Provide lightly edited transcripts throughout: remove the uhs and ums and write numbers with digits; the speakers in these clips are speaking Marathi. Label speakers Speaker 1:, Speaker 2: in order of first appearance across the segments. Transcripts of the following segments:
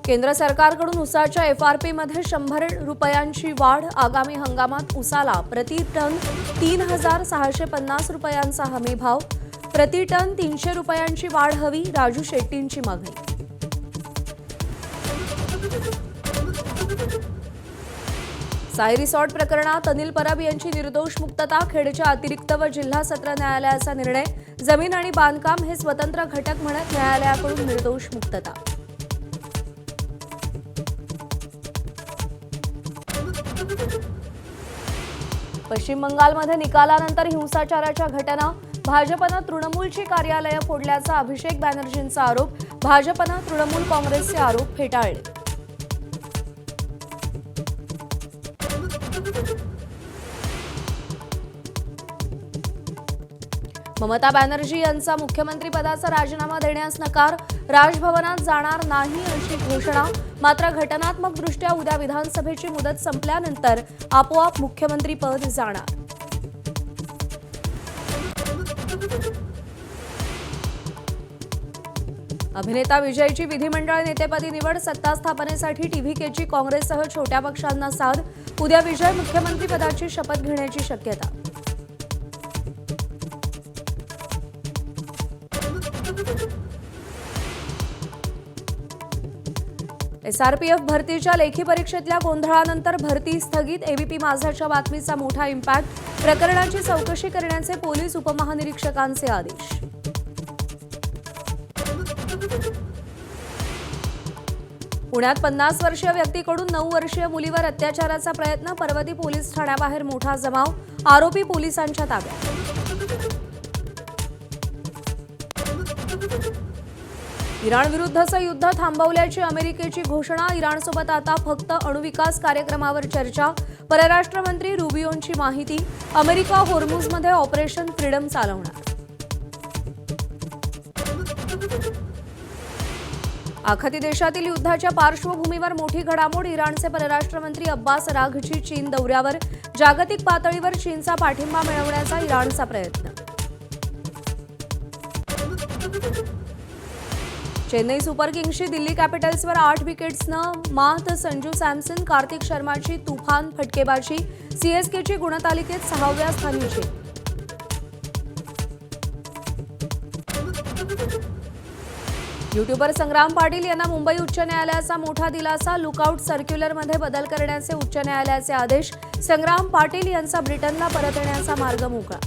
Speaker 1: केंद्र सरकारकडून उसाच्या FRP मध्ये 100 रुपयांची वाढ। आगामी हंगामात उसाला प्रति टन 3650 रुपयांचा हमी भाव। प्रति टन 300 रुपयांची वाढ हवी, राजू शेट्टींची मागणी। साई रिसॉर्ट प्रकरणात अनिल परब यांची निर्दोष मुक्तता। खेडच्या अतिरिक्त व जिल्हा सत्र न्यायालयाचा निर्णय। जमीन आणि बांधकाम हे स्वतंत्र घटक म्हणत न्यायालयाकडून निर्दोष मुक्तता। पश्चिम बंगालमध्ये निकालानंतर हिंसाचाराच्या घटना। भाजपनं तृणमूलची कार्यालये फोडल्याचा अभिषेक बॅनर्जींचा आरोप। भाजपनं तृणमूल काँग्रेसचे आरोप फेटाळले। ममता बॅनर्जी यांचा मुख्यमंत्रीपदाचा राजीनामा देण्यास नकार। राजभवनात जाणार नाही अशी घोषणा। मात्र घटनात्मकदृष्ट्या उद्या विधानसभेची मुदत संपल्यानंतर आपोआप मुख्यमंत्रीपद जाणार। अभिनेता विजयची विधिमंडळ नेतेपदी निवड। सत्ता स्थापनेसाठी TVKची काँग्रेससह छोट्या पक्षांना साथ। उद्या विजय मुख्यमंत्रीपदाची शपथ घेण्याची शक्यता। SRPF भरतीच्या लेखी परीक्षेतल्या गोंधळानंतर भरती स्थगित। ABP माझाच्या बातमीचा मोठा इम्पॅक्ट। प्रकरणाची चौकशी करण्याचे पोलीस उपमहानिरीक्षकांचे आदेश। पुण्यात 50 वर्षीय व्यक्तीकडून 9 वर्षीय मुलीवर अत्याचाराचा प्रयत्न। पर्वती पोलीस ठाण्याबाहेर मोठा जमाव। आरोपी पोलिसांच्या ताब्यात। इराण विरुद्धचं युद्ध थांबवल्याची अमेरिकेची घोषणा। इराणसोबत आता फक्त अणुविकास कार्यक्रमावर चर्चा। परराष्ट्र मंत्री रुबियोंची माहिती। अमेरिका होर्मुझमध्ये ऑपरेशन फ्रीडम चालवणार। आखाती देशातील युद्धाच्या पार्श्वभूमीवर मोठी घडामोड। इराणचे परराष्ट्र मंत्री अब्बास अराघची चीन दौऱ्यावर। जागतिक पातळीवर चीनचा पाठिंबा मिळवण्याचा इराणचा प्रयत्न। चेन्नई सुपर किंग्सची दिल्ली कॅपिटल्सवर 8 विकेट्सनं मात। संजू सॅमसन, कार्तिक शर्माची तुफान फटकेबाजी। CSKची गुणतालिकेत 6व्या स्थानी झेप। युट्यूबर संग्राम पाटील यांना मुंबई उच्च न्यायालयाचा मोठा दिलासा। लुकआउट सर्क्युलरमध्ये बदल करण्याचे उच्च न्यायालयाचे आदेश। संग्राम पाटील यांचा ब्रिटनला परत येण्याचा मार्ग मोकळा।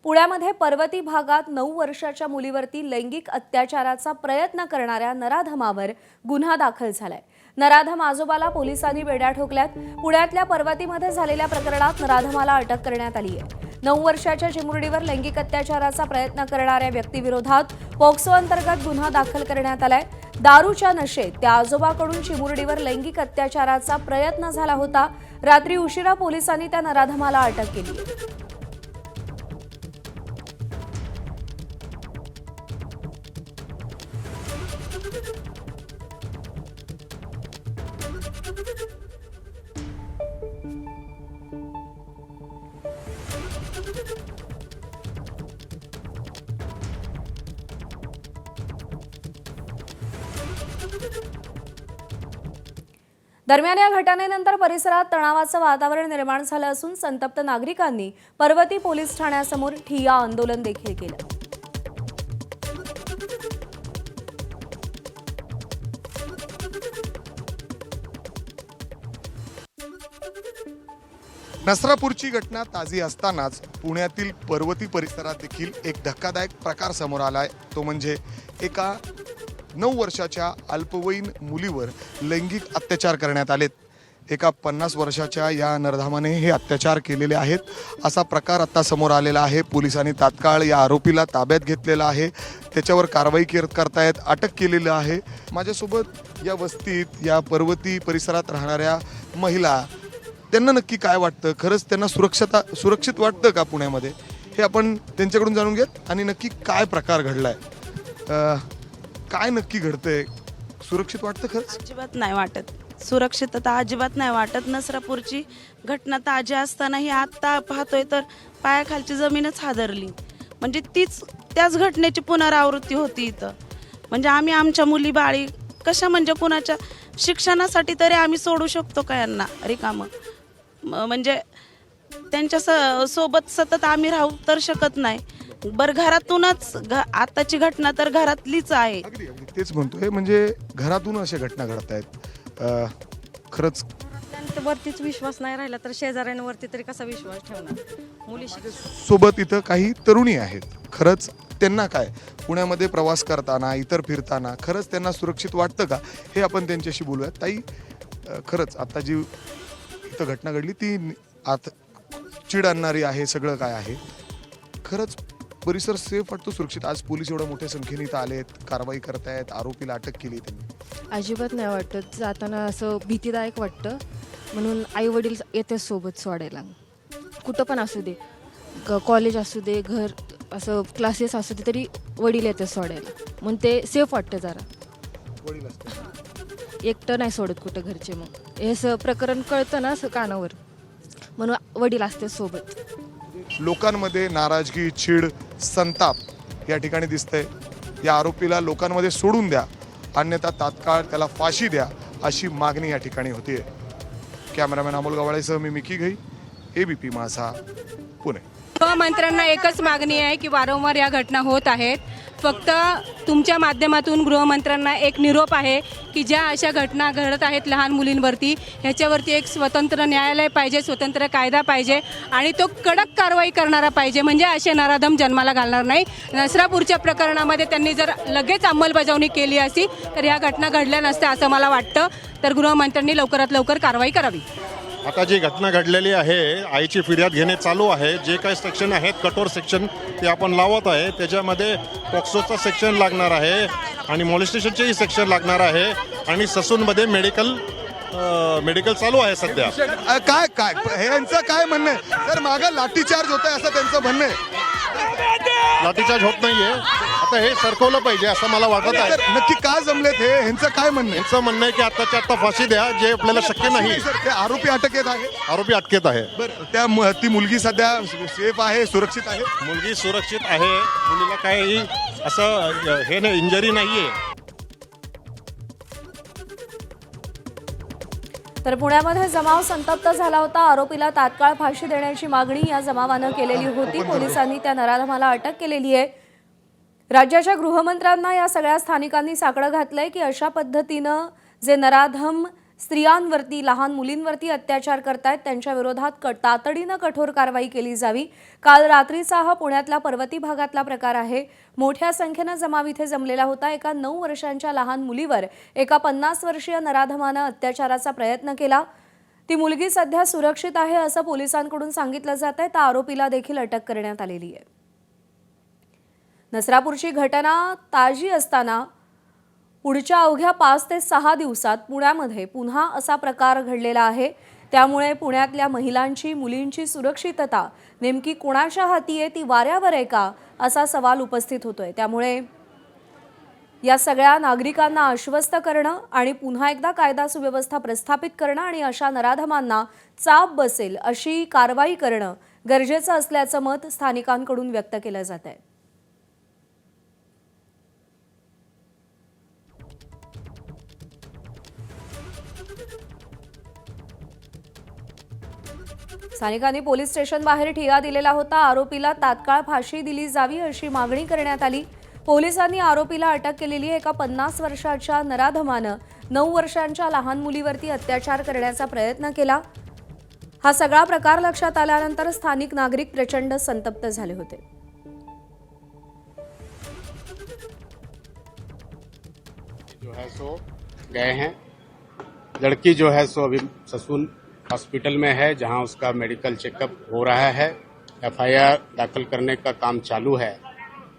Speaker 1: पुण्यामध्ये पर्वती भागात 9 वर्षाच्या मुलीवरती लैंगिक अत्याचाराचा प्रयत्न करणाऱ्या नराधमावर गुन्हा दाखल झालाय। नराधम आजोबाला पोलिसांनी बेड्या ठोकल्यात। पुण्यातल्या पर्वतीमध्ये झालेल्या प्रकरणात नराधमाला अटक करण्यात आली आहे। 9 वर्षाच्या चिमुरडीवर लैंगिक अत्याचाराचा प्रयत्न करणाऱ्या व्यक्तीविरोधात पॉक्सो अंतर्गत गुन्हा दाखल करण्यात आलाय। दारूच्या नशेत त्या आजोबाकडून चिमुरडीवर लैंगिक अत्याचाराचा प्रयत्न झाला होता। रात्री उशिरा पोलिसांनी त्या नराधमाला अटक केली। दरम्यान या घटनेनंतर परिसरात तणावाचं वातावरण निर्माण झालं असून संतप्त नागरिकांनी पर्वती पोलीस ठाण्यासमोर ठिय्या आंदोलन देखील केलं।
Speaker 2: नसरापूरची घटना ताजी असतानाच पुण्यातील पर्वती परिसरात देखील एक धक्कादायक प्रकार समोर आलाय। तो म्हणजे एका 9 वर्षाच्या अल्पवयीन मुलीवर लैंगिक अत्याचार करण्यात आलेत। एका 50 वर्षाच्या या नराधमाने हे अत्याचार केलेले आहेत असा प्रकार आता समोर आलेला आहे। पोलिसांनी तात्काळ या आरोपीला ताब्यात घेतलेला आहे। त्याच्यावर कारवाई करतायत, अटक केलेली आहे। माझ्यासोबत या वस्तीत या पर्वती परिसरात राहणाऱ्या महिला, त्यांना नक्की काय वाटतं, खरंच त्यांना सुरक्षित वाटतं का पुण्यामध्ये, हे आपण त्यांच्याकडून जाणून घेत आणि नक्की काय प्रकार घडलाय, काय नक्की घडतंय, सुरक्षित वाटतं खरंच?
Speaker 3: अजिबात नाही वाटत, सुरक्षितता अजिबात नाही वाटत। नसरापूरची घटना ताजी असतानाही आता पाहतोय तर पायाखालची जमीनच हादरली। म्हणजे त्याच घटनेची पुनरावृत्ती होती इथं। म्हणजे आम्ही आमच्या मुली बाळी कशा म्हणजे कुणाच्या शिक्षणासाठी तरी आम्ही सोडू शकतो का यांना रिकामं म्हणजे त्यांच्या सोबत सतत आम्ही राहू तर शकत नाही. बरं घरातूनच आताची घटना तर घरातलीच आहे.
Speaker 2: अगदी अगदी तेच म्हणतोय, म्हणजे घरातून अशा घटना घडत आहेत. खरंच
Speaker 4: त्यांच्यावरतीच विश्वास नाही राहिला तर शेजाऱ्यांवरती तरी कसा विश्वास ठेवणार. मुली
Speaker 2: सोबत इथं काही तरुणी आहेत. खरंच त्यांना काय पुण्यामध्ये प्रवास करताना इतर फिरताना खरंच त्यांना सुरक्षित वाटतं का, हे आपण त्यांच्याशी बोलूयात. ताई, खरंच आता जी इथं घटना घडली ती आत चिड आणणारी आहे, सगळं काय आहे. खरंच परिसर सेफ वाटतो, सुरक्षित. आज पोलीस एवढ्या मोठ्या संख्येने इथं आलेत, कारवाई करतायत, आरोपीला अटक केली त्यांनी.
Speaker 5: अजिबात नाही वाटत. जाताना असं भीतीदायक वाटतं, म्हणून आई वडील येते सोबत सोडायला. कुठं पण असू दे, कॉलेज असू दे, घर असं क्लासेस असू दे, तरी वडील येते सोडायला. म्हणून ते सेफ वाटतं जरा.
Speaker 2: वडील असतात.
Speaker 5: एकटं नाही सोडत कुठं घरचे. मग हे असं प्रकरण कळतं ना असं कानावर, म्हणून वडील असते सोबत.
Speaker 2: लोकांमध्ये नाराजगी, चीड, संताप या ठिकाणी दिसतंय. या आरोपीला लोकांमध्ये सोडून द्या, अन्यथा तात्काळ त्याला फाशी द्या, अशी मागणी या ठिकाणी होतीये. कॅमेरामॅन अमोल गवाळेसह मी मिकी घई, ABP माझा, पुणे.
Speaker 6: गृहमंत्र्यांना एकच मागणी आहे की वारंवार या घटना होत आहेत. फक्त तुमच्या माध्यमातून गृहमंत्र्यांना एक निरोप आहे की ज्या अशा घटना घडत आहेत लहान मुलींवरती, ह्याच्यावरती एक स्वतंत्र न्यायालय पाहिजे, स्वतंत्र कायदा पाहिजे आणि तो कडक कारवाई करणारा पाहिजे, म्हणजे असे नराधम जन्माला घालणार नाही. नसरापूरच्या प्रकरणामध्ये त्यांनी जर लगेच अंमलबजावणी केली असती तर ह्या घटना घडल्या नसत्या असं मला वाटतं. तर गृहमंत्र्यांनी लवकरात लवकर कारवाई करावी.
Speaker 7: आता जी घटना घडलेली आहे, आईची फिर्याद घेणे चालू आहे. जे काही सेक्शन आहेत, कठोर सेक्शन ते आपण लावत आहे. त्याच्यामध्ये पॉक्सोचा सेक्शन लागणार आहे आणि मॉलेस्टेशनचेही सेक्शन लागणार आहे आणि ससूनमध्ये मेडिकल चालू आहे सध्या.
Speaker 2: काय काय यांचं काय म्हणणं आहे? तर मागं लाठीचार्ज होत आहे असं त्यांचं म्हणणं आहे.
Speaker 7: लाठीचार्ज होत नाहीये. आता हे सरकवलं पाहिजे असं मला वाटत आहे.
Speaker 2: तर नक्की का जमलेत हे, ह्यांचं काय म्हणणं आहे?
Speaker 7: यांचं म्हणणं आहे की आत्ताच्या आत्ता फाशी द्या, जे आपल्याला शक्य नाही.
Speaker 2: सर, ते आरोपी अटकेत आहे.
Speaker 7: आरोपी अटकेत आहे.
Speaker 2: बरं, ती मुलगी सध्या सेफ आहे, सुरक्षित आहे.
Speaker 7: मुलगी सुरक्षित आहे. मुलीला काही असं हे नाही, इंजरी नाहीये.
Speaker 1: तर पुण्यामध्ये जमाव संतप्त झाला होता. आरोपीला तात्काळ फाशी देण्याची मागणी या जमावानं केलेली होती. पोलिसांनी त्या नराधमाला अटक केलेली आहे. राज्याच्या गृहमंत्र्यांना या सगळ्या स्थानिकांनी साकडं घातलंय की अशा पद्धतीनं जे नराधम स्त्रियांवरती, लहान मुलींवरती अत्याचार करतायत त्यांच्या विरोधात तातडीनं कठोर कारवाई केली जावी. काल रात्रीचा हा पुण्यातला पर्वती भागातला प्रकार आहे. मोठ्या संख्येनं जमाव इथे जमलेला होता. एका 9 वर्षांच्या लहान मुलीवर एका 50 वर्षीय नराधमानं अत्याचाराचा प्रयत्न केला. ती मुलगी सध्या सुरक्षित आहे असं पोलिसांकडून सांगितलं जात आहे. त्या आरोपीला देखील अटक करण्यात आलेली आहे. नसरापूरची घटना ताजी असताना पुढच्या अवघ्या 5 ते 6 दिवसात पुण्यामध्ये पुन्हा असा प्रकार घडलेला आहे. त्यामुळे पुण्यातल्या महिलांची, मुलींची सुरक्षितता नेमकी कोणाच्या हाती आहे, ती वाऱ्यावर आहे का, असा सवाल उपस्थित होतोय. त्यामुळे या सगळ्या नागरिकांना आश्वस्त करणं आणि पुन्हा एकदा कायदा सुव्यवस्था प्रस्थापित करणं आणि अशा नराधमांना चाप बसेल अशी कारवाई करणं गरजेचं असल्याचं मत स्थानिकांकडून व्यक्त केलं जात आहे. स्थानिकांनी पोलीस स्टेशन बाहेर ठिय्या दिलेला होता. आरोपीला तात्काळ फाशी दिली जावी अशी मागणी करण्यात आली. पोलिसांनी आरोपीला अटक केलेली. एका 50 वर्षाच्या नराधमानं 9 वर्षांच्या लहान मुलीवरती अत्याचार करण्याचा प्रयत्न केला. हा सगळा प्रकार लक्षात आल्यानंतर स्थानिक नागरिक प्रचंड संतप्त झाले होते.
Speaker 8: जो है सो गए हैं. लड़की जो है सो अभी ससून हॉस्पिटल में है, जहां उसका मेडिकल चेकअप हो रहा है. FIR दाखिल करने का काम चालू है.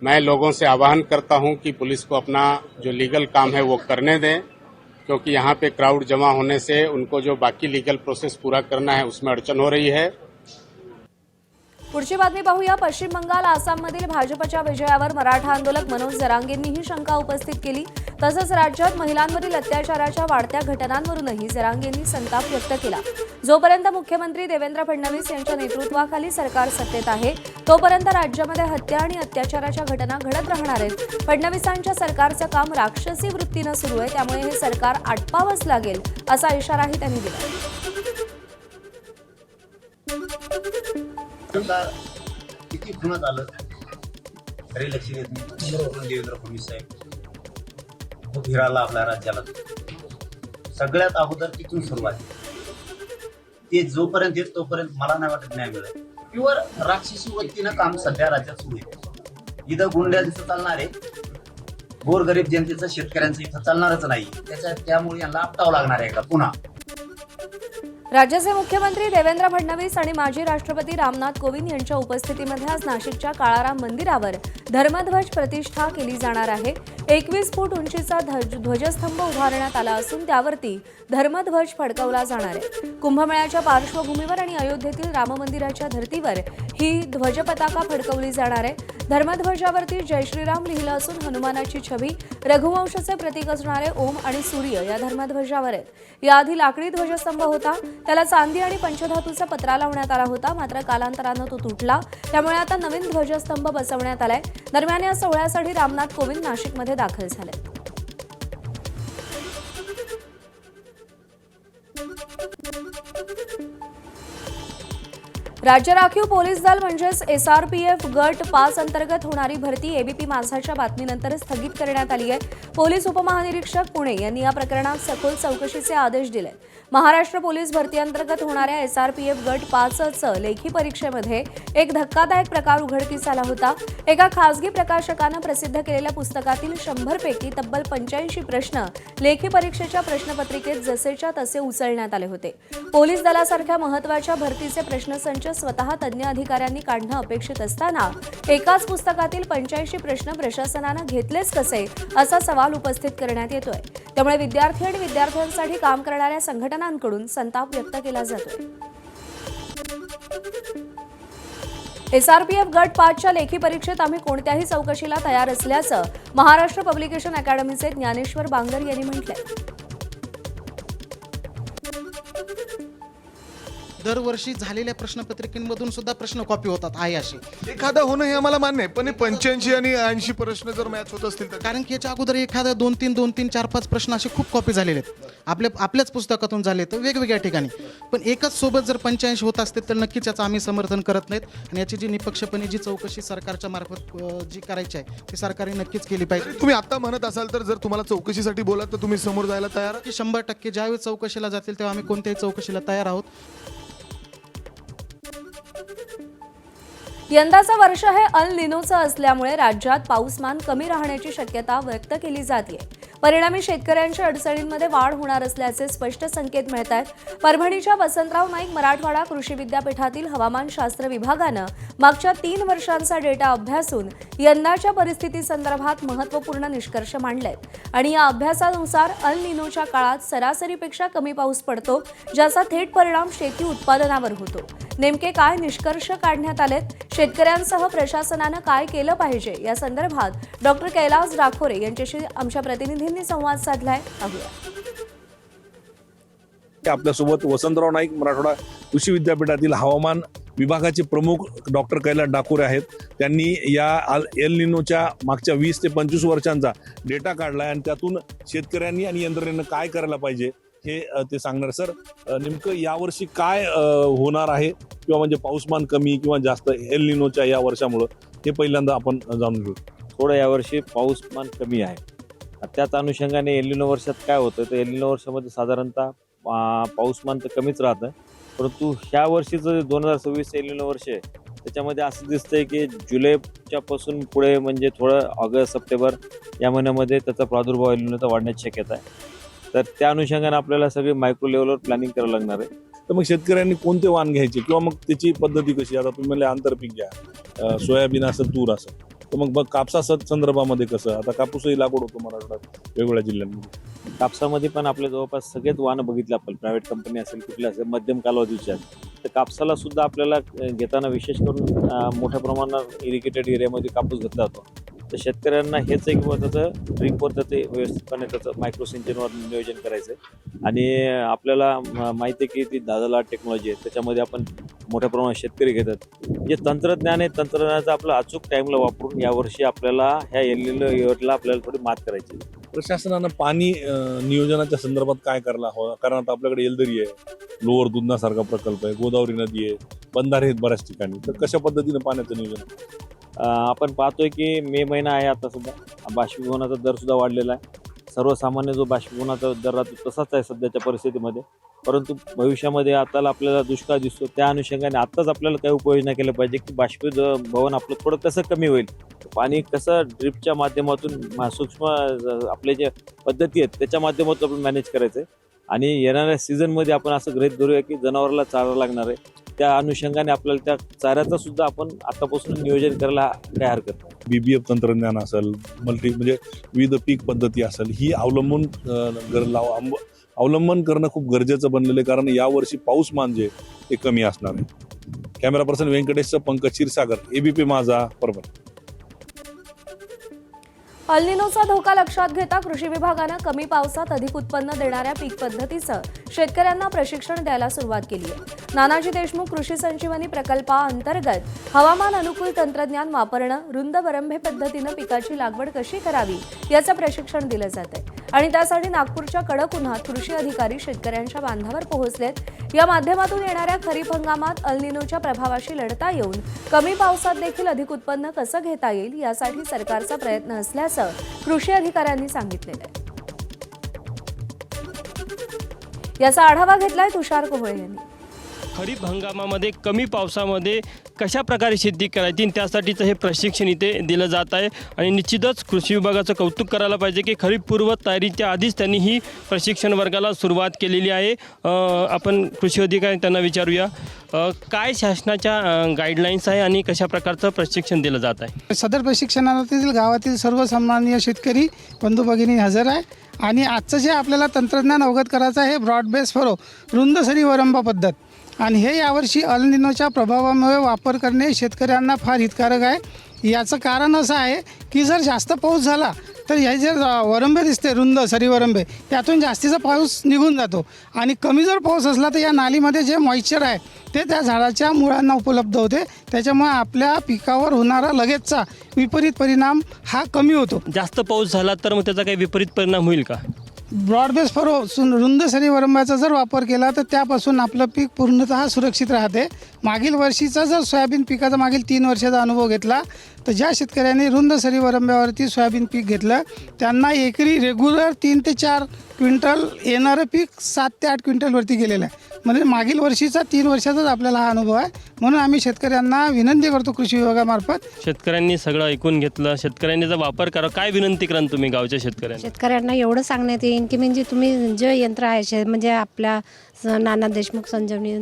Speaker 8: मैं लोगों से आह्वान करता हूं कि पुलिस को अपना जो लीगल काम है वो करने दें, क्योंकि यहाँ पे क्राउड जमा होने से उनको जो बाकी लीगल प्रोसेस पूरा करना है उसमें अड़चन हो रही है.
Speaker 1: पुढची बातमी पाहूया. पश्चिम बंगाल, आसाममधील भाजपच्या विजयावर मराठा आंदोलक मनोज जरांगेंनीही शंका उपस्थित केली. तसंच राज्यात महिलांवरील अत्याचाराच्या वाढत्या घटनांवरूनही जरांगेंनी संताप व्यक्त केला. जोपर्यंत मुख्यमंत्री देवेंद्र फडणवीस यांच्या नेतृत्वाखाली सरकार सत्तेत आहे तोपर्यंत राज्यामध्ये हत्या आणि अत्याचाराच्या घटना घडत राहणार आहेत. फडणवीसांच्या सरकारचं काम राक्षसी वृत्तीनं सुरू आहे, त्यामुळे हे सरकार आटपावंच लागेल असा इशाराही त्यांनी दिला.
Speaker 9: किती खुनात आलं तरी लक्ष देत नाही. देवेंद्र फडणवीस साहेब खूप हिराला आपल्या राज्याला. सगळ्यात अगोदर तिथून सुरुवात. ते जोपर्यंत येत तोपर्यंत मला नाही वाटत न्याय मिळेल. प्युअर राक्षसी वृत्तीनं काम सध्या राज्यात सुरू आहे. इथं गुंड्यांचं चालणार आहे, गोरगरीब जनतेचं शेतकऱ्यांचं इथं चालणारच नाही. त्यामुळे यांना आपटावं लागणार आहे का पुन्हा.
Speaker 1: राज्याचे मुख्यमंत्री देवेंद्र फडणवीस आणि माजी राष्ट्रपती रामनाथ कोविंद यांच्या उपस्थितीमध्ये आज नाशिकच्या काळाराम मंदिरावर धर्मध्वज प्रतिष्ठा केली जाणार आहे. 21 फूट उंचीचा ध्वजस्तंभ उभारण्यात आला असून त्यावरती धर्मध्वज फडकवला जाणार आहे. कुंभमेळ्याच्या पार्श्वभूमीवर आणि अयोध्येतील राम मंदिराच्या धर्तीवर ही ध्वजपताका फडकवली जाणार आहे. धर्मध्वजावरती जय श्रीराम लिहिलं असून हनुमानाची छबी, रघुवंशाचे प्रतीक असणारे ओम आणि सूर्य या धर्मध्वजावर आहेत. याआधी लाकडी ध्वजस्तंभ होता, त्याला चांदी आणि पंचधातूचा पत्रा लावण्यात आला होता, मात्र कालांतरानं तो तुटला. त्यामुळे आता नवीन ध्वजस्तंभ बसवण्यात आलाय. दरम्यान या सोहळ्यासाठी रामनाथ कोविंद नाशिकमध्ये दाखल झाले. राज्य राखीव पोलीस दल म्हणजेच SRPF गट 5 अंतर्गत होणारी भरती एबीपी माझाच्या बातमीनंतर स्थगित करण्यात आली आहे. पोलीस उपमहानिरीक्षक पुणे यांनी या प्रकरणात सखोल चौकशीचे आदेश दिले. महाराष्ट्र पोलीस भरती अंतर्गत होणाऱ्या SRPF गट 5चं लेखी परीक्षेमध्ये एक धक्कादायक प्रकार उघडकीस आला होता. एका खासगी प्रकाशकानं प्रसिद्ध केलेल्या पुस्तकातील 100 पैकी तब्बल 85 प्रश्न लेखी परीक्षेच्या प्रश्नपत्रिकेत जसेच्या तसे उचलण्यात आले होते. पोलीस दलासारख्या महत्त्वाच्या भरतीचे प्रश्नसंच स्वतः तज्ज्ञ अधिकाऱ्यांनी काढणं अपेक्षित असताना एकाच पुस्तकातील 85 प्रश्न प्रशासनानं घेतलेच कसे असा सवाल उपस्थित करण्यात येतोय. त्यामुळे विद्यार्थी आणि विद्यार्थ्यांसाठी काम करणाऱ्या संघटनांकडून संताप व्यक्त केला जातोय. SRPF गट 5च्या लेखी परीक्षेत आम्ही कोणत्याही चौकशीला तयार असल्याचं महाराष्ट्र पब्लिकेशन अकॅडमीचे ज्ञानेश्वर बांगर यांनी म्हटलंय.
Speaker 10: दरवर्षी झालेल्या प्रश्नपत्रिकेमधून सुद्धा प्रश्न कॉपी होतात आहे असे.
Speaker 2: एखादा होणं हे आम्हाला मान्य आहे, पण हे 85 आणि 80 प्रश्न जर मॅच होत असतील तर
Speaker 10: कारण की याच्या अगोदर एखादा 2-3, 4-5 प्रश्न असे खूप कॉपी झालेले आहेत. आपल्याच पुस्तकातून झाले तर वेगवेगळ्या ठिकाणी. पण एकच सोबत जर 85 होत असते तर नक्कीच याचं आम्ही समर्थन करत नाहीत. आणि याची जी निपक्षपणे जी चौकशी सरकारच्या मार्फत जी करायची आहे ती सरकारने नक्कीच केली पाहिजे.
Speaker 2: तुम्ही आता म्हणत असाल तर जर तुम्हाला चौकशीसाठी बोला तर तुम्ही समोर जायला तयार आहात?
Speaker 10: 100% ज्यावेळी चौकशीला जातील तेव्हा आम्ही कोणत्याही चौकशीला तयार आहोत.
Speaker 1: यंदाचं वर्ष हे अल निनोचं असल्यामुळे राज्यात पाऊसमान कमी राहण्याची शक्यता व्यक्त केली जाते. परिणामी शेतकऱ्यांच्या अडचणींमध्ये वाढ होणार असल्याचे स्पष्ट संकेत मिळत आहेत. परभणीच्या वसंतराव नाईक मराठवाडा कृषी विद्यापीठातील हवामानशास्त्र विभागानं मागच्या 3 वर्षांचा डेटा अभ्यासून यंदाच्या परिस्थितीसंदर्भात महत्त्वपूर्ण निष्कर्ष मांडलेत. आणि या अभ्यासानुसार अल निनोच्या काळात सरासरीपेक्षा कमी पाऊस पडतो, ज्याचा थेट परिणाम शेती उत्पादनावर होतो. नेमके काय निष्कर्ष काढण्यात आलेत, शेतकऱ्यांसह प्रशासनानं काय केलं पाहिजे या संदर्भात डॉक्टर कैलास राखोरे यांच्याशी आमच्या प्रतिनिधींनी संवाद साधलाय.
Speaker 11: आपल्यासोबत वसंतराव नाईक मराठवाडा कृषी विद्यापीठातील हवामान विभागाचे प्रमुख डॉक्टर कैलास डाकोरे आहेत. त्यांनी या एल निनोच्या मागच्या 20 ते 25 वर्षांचा डेटा काढला आणि त्यातून शेतकऱ्यांनी आणि यंत्रणेनं काय करायला पाहिजे हे ते सांगणार. सर, नेमकं यावर्षी काय होणार आहे किंवा म्हणजे पाऊसमान कमी किंवा जास्त एल निनोच्या या वर्षामुळं हे पहिल्यांदा आपण जाणून घेऊ.
Speaker 12: थोडं यावर्षी पाऊसमान कमी आहे. त्याच अनुषंगाने एल निनो वर्षात काय होतं तर एल निनो वर्षामध्ये साधारणतः पाऊसमान तर कमीच राहतं, परंतु ह्या वर्षीचं 2026 एल निनो वर्ष आहे त्याच्यामध्ये असं दिसतंय की जुलैच्या पासून पुढे म्हणजे थोडं ऑगस्ट सप्टेंबर या महिन्यामध्ये त्याचा प्रादुर्भाव एल निनोचा वाढण्याची शक्यता आहे. तर त्या अनुषंगाने आपल्याला सगळी मायक्रो लेवलवर प्लॅनिंग करावं लागणार आहे.
Speaker 11: तर मग शेतकऱ्यांनी कोणते वाण घ्यायचे किंवा मग त्याची पद्धती कशी? आता तुम्ही म्हणले आंतरपीक घ्या, सोयाबीन असं, तूर असं, तर मग कापसा संदर्भामध्ये कसं? आता कापूसही लागवड होतो मराठवाड्यात वेगवेगळ्या जिल्ह्यांमध्ये.
Speaker 12: कापसामध्ये पण आपल्या जवळपास सगळेच वाहनं बघितले आपण, प्रायव्हेट कंपनी असेल कुठले असेल मध्यम कालावधीच्या. तर कापसाला सुद्धा आपल्याला घेताना विशेष करून मोठ्या प्रमाणात इरिगेटेड एरियामध्ये कापूस घेतला जातो. तर शेतकऱ्यांना हेच आहे की त्याचं ड्रिपवर त्याचं व्यवस्थितपणे त्याचं मायक्रो सिंचनवर नियोजन करायचं आहे. आणि आपल्याला माहिती आहे की ती दादाला टेक्नॉलॉजी आहे, त्याच्यामध्ये आपण मोठ्या प्रमाणात शेतकरी घेतात. जे तंत्रज्ञान आहे, तंत्रज्ञानाचा आपला अचूक टाईमला वापरून यावर्षी आपल्याला ह्या एलनिनोला आपल्याला थोडी मात करायची.
Speaker 11: प्रशासनानं पाणी नियोजनाच्या संदर्भात काय करायला हवं? कारण आता आपल्याकडे येलदरी आहे, लोअर दुधनासारखा प्रकल्प आहे, गोदावरी नदी आहे, बंधारे आहेत बऱ्याच ठिकाणी. तर कशा पद्धतीनं पाण्याचं नियोजन?
Speaker 12: आपण पाहतोय की मे महिना आहे, आता सुद्धा बाष्पीभवनाचा दर सुद्धा वाढलेला आहे. सर्वसामान्य जो बाष्पीभवनाचा दर राहतो तसाच आहे सध्याच्या परिस्थितीमध्ये. परंतु भविष्यामध्ये आता आपल्याला दुष्काळ दिसतो, त्या अनुषंगाने आत्ताच आपल्याला काही उपाययोजना केल्या पाहिजे की बाष्पीभवन आपलं थोडं कसं कमी होईल, पाणी कसं ड्रिपच्या माध्यमातून सूक्ष्म आपले जे पद्धती आहेत त्याच्या माध्यमातून आपण मॅनेज करायचं आहे. आणि येणाऱ्या सीझनमध्ये आपण असं गृहीत धरूया की जनावराला चारा लागणार आहे, त्या अनुषंगाने आपल्याला त्या चाऱ्याचं सुद्धा आपण आतापासून नियोजन करायला काय हरकत नाही.
Speaker 11: BBF तंत्रज्ञान असेल, म्हणजे विविध पीक पद्धती असेल, ही अवलंबन करणं खूप गरजेचं बनलेलं आहे. कारण यावर्षी पाऊसमान जे ते कमी असणार आहे. कॅमेरा पर्सन व्यंकटेशचं पंकज क्षीरसागर, ABP माझा, परभणी.
Speaker 1: अल्निनोचा धोका लक्षात घेता कृषी विभागानं कमी पावसात अधिक उत्पन्न देणाऱ्या पीक पद्धतीचं शेतकऱ्यांना प्रशिक्षण द्यायला सुरुवात केली आहे. नानाजी देशमुख कृषी संजीवनी प्रकल्पाअंतर्गत हवामान अनुकूल तंत्रज्ञान वापरणं, रुंद वरंभे पद्धतीनं पिकाची लागवड कशी करावी याचं प्रशिक्षण दिलं जात आहे. आणि त्यासाठी नागपूरच्या कडक उन्हात कृषी अधिकारी शेतकऱ्यांच्या बांधावर पोहोचलेत. या माध्यमातून येणाऱ्या खरीप हंगामात अल्निनोच्या प्रभावाशी लढता येऊन कमी पावसात देखील अधिक उत्पन्न कसं घेता येईल यासाठी सरकारचा प्रयत्न असल्याचं कृषी अधिकाऱ्यांनी सांगितलेलं आहे. याचा आढावा घेतलाय तुषार कोहळे यांनी.
Speaker 13: खरीप हंगामामध्ये कमी पावसामध्ये कशा प्रकारे शेती करायची त्यासाठीचं हे प्रशिक्षण इथे दिलं जात आहे. आणि निश्चितच कृषी विभागाचं कौतुक करायला पाहिजे की खरीप पूर्व तयारीच्या आधीच त्यांनी ही प्रशिक्षण वर्गाला सुरुवात केलेली आहे. आपण कृषी अधिकारी त्यांना विचारूया, काय शासनाच्या गाईडलाईन्स आहे आणि कशा प्रकारचं प्रशिक्षण दिलं जात आहे?
Speaker 14: सदर प्रशिक्षणातील गावातील सर्वसामान्य शेतकरी बंधू भगिनी हजर आहे. आणि आजचं जे आपल्याला तंत्रज्ञान अवगत करायचं आहे, ब्रॉड बेस फरो, रुंद सरी वरंबा पद्धत. आणि हे यावर्षी अल्निनोच्या प्रभावामुळे वापर करणे शेतकऱ्यांना फार हितकारक आहे. याचं कारण असं आहे की जर जास्त पाऊस झाला तर हे जे वरंबे दिसते रुंद सरी वरंबे, त्यातून जास्तीचा पाऊस निघून जातो. आणि कमी जर पाऊस असला तर या नालीमध्ये जे मॉइश्चर आहे ते त्या झाडाच्या मुळांना उपलब्ध होते. त्याच्यामुळे आपल्या पिकावर होणारा लगेचचा विपरीत परिणाम हा कमी होतो.
Speaker 13: जास्त पाऊस झाला तर मग त्याचा काही विपरीत परिणाम होईल का?
Speaker 14: ब्रॉडबेस फरो रुंद सरी वरंब्याचा जर वापर केला तर त्यापासून आपलं पीक पूर्णतः सुरक्षित राहते. मागील वर्षीचा जर सोयाबीन पिकाचा मागील 3 वर्षाचा अनुभव घेतला तर ज्या शेतकऱ्यांनी रुंद सरी वरंब्यावरती सोयाबीन पीक घेतलं त्यांना एकरी रेग्युलर 3 ते 4 क्विंटल येणारं पीक 7 ते 8 क्विंटलवरती गेलेलं आहे. म्हणजे मागील वर्षीचा 3 वर्षाचाच आपल्याला हा अनुभव आहे. म्हणून आम्ही शेतकऱ्यांना विनंती करतो कृषी विभागामार्फत,
Speaker 13: शेतकऱ्यांनी सगळं ऐकून घेतलं, शेतकऱ्यांनी जर वापर करा, काय विनंती कराल तुम्ही गावच्या
Speaker 15: शेतकऱ्यांना एवढं सांगण्यात येईल की म्हणजे तुम्ही जे यंत्र आहे म्हणजे आपल्या नाना देशमुख संजीवनी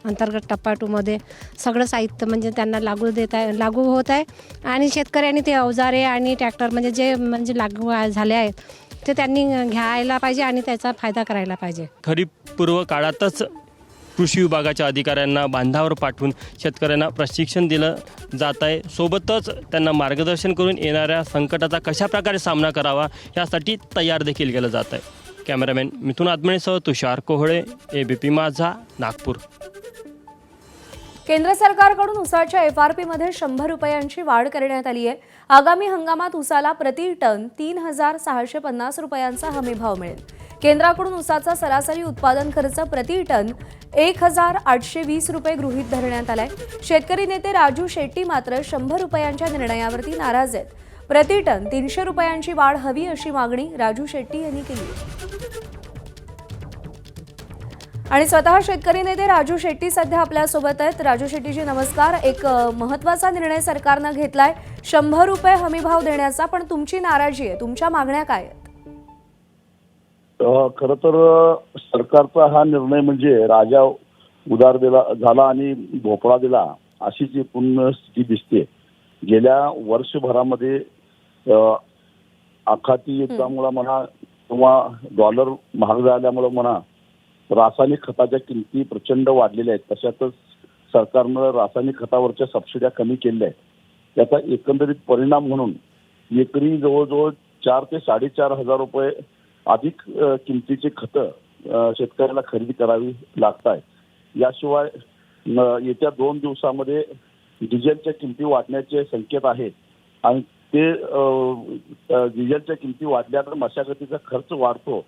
Speaker 15: अंतर्गत टप्पा 2मध्ये सगळं साहित्य म्हणजे त्यांना लागू होत आहे. आणि शेतकऱ्यांनी ते अवजारे आणि ट्रॅक्टर म्हणजे जे म्हणजे लागू झाले आहेत ते त्यांनी घ्यायला पाहिजे आणि त्याचा फायदा करायला पाहिजे.
Speaker 13: खरीप पूर्व काळातच कृषी विभागाच्या अधिकाऱ्यांना बांधावर पाठवून शेतकऱ्यांना प्रशिक्षण दिलं जात आहे. सोबतच त्यांना मार्गदर्शन करून येणाऱ्या संकटाचा कशाप्रकारे सामना करावा यासाठी तयार देखील केलं जात आहे. कॅमेरामॅन मिथुन आदमणेसह तुषार कोहळे, ABP माझा, नागपूर.
Speaker 1: केंद्र सरकारकडून उसाच्या FRP-मध्ये 100 रुपयांची वाढ करण्यात आली आहे. आगामी हंगामात उसाला प्रति टन 3,650 रुपयांचा हमीभाव मिळेल. केंद्राकडून उसाचा सरासरी उत्पादन खर्च प्रति टन 1,820 रुपये गृहीत धरण्यात आलाय. शेतकरी नेते राजू शेट्टी मात्र 100 रुपयांच्या निर्णयावरती नाराज आहेत. प्रति टन 300 रुपयांची वाढ हवी अशी मागणी राजू शेट्टी यांनी केली. आणि स्वतः शेतकरी नेते राजू शेट्टी सध्या आपल्यासोबत आहेत. राजू शेट्टीजी नमस्कार. एक महत्त्वाचा निर्णय सरकारनं घेतलाय 100 रुपये हमीभाव देण्याचा, पण तुमची नाराजी आहे, तुमच्या मागण्या काय आहेत?
Speaker 16: खरं तर सरकारचा हा निर्णय म्हणजे राजा उदार दिला झाला आणि भोपळा दिला अशी जी पूर्ण स्थिती दिसते. गेल्या वर्षभरामध्ये आखाती युद्धामुळे म्हणा किंवा डॉलर महाग झाल्यामुळे म्हणा रासायनिक खताच्या किमती प्रचंड वाढलेल्या आहेत. तशातच सरकारनं रासायनिक खतावरच्या सबसिड्या कमी केल्या आहेत. याचा एकंदरीत परिणाम म्हणून एकरी जवळजवळ 4 ते 4.5 रुपये अधिक किमतीचे खतं शेतकऱ्याला खरेदी करावी लागत आहे. याशिवाय येत्या 2 दिवसामध्ये डिझेलच्या किमती वाढण्याचे संकेत आहेत आणि ते डिझेलच्या किमती वाढल्या तर मशागतीचा खर्च वाढतो.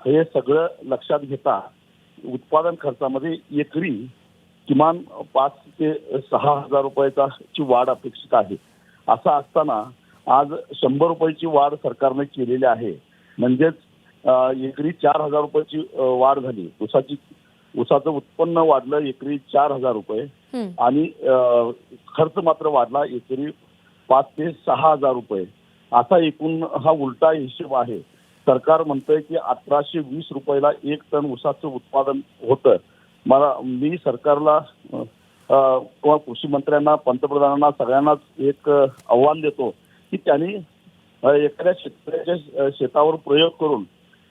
Speaker 16: हे सगळं लक्षात घेता उत्पादन खर्चामध्ये एकरी किमान 5 ते 6 हजार रुपयाची वाढ अपेक्षित आहे. असं असताना आज 100 रुपयाची वाढ सरकारने केलेली आहे. म्हणजेच एकरी 4,000 रुपयाची वाढ झाली. ऊसाचं उत्पन्न वाढलं एकरी 4,000 रुपये आणि खर्च मात्र वाढला एकरी 5 ते 6,000 रुपये. असा एकूण हा उलटा हिशोब आहे. सरकार म्हणतंय की 1820 रुपयाला 1 टन ऊसाचं उत्पादन होतं. मी सरकारला किंवा कृषी मंत्र्यांना, पंतप्रधानांना सगळ्यांनाच एक आव्हान देतो की त्यांनी एखाद्या शेतकऱ्याच्या शेतावर प्रयोग करून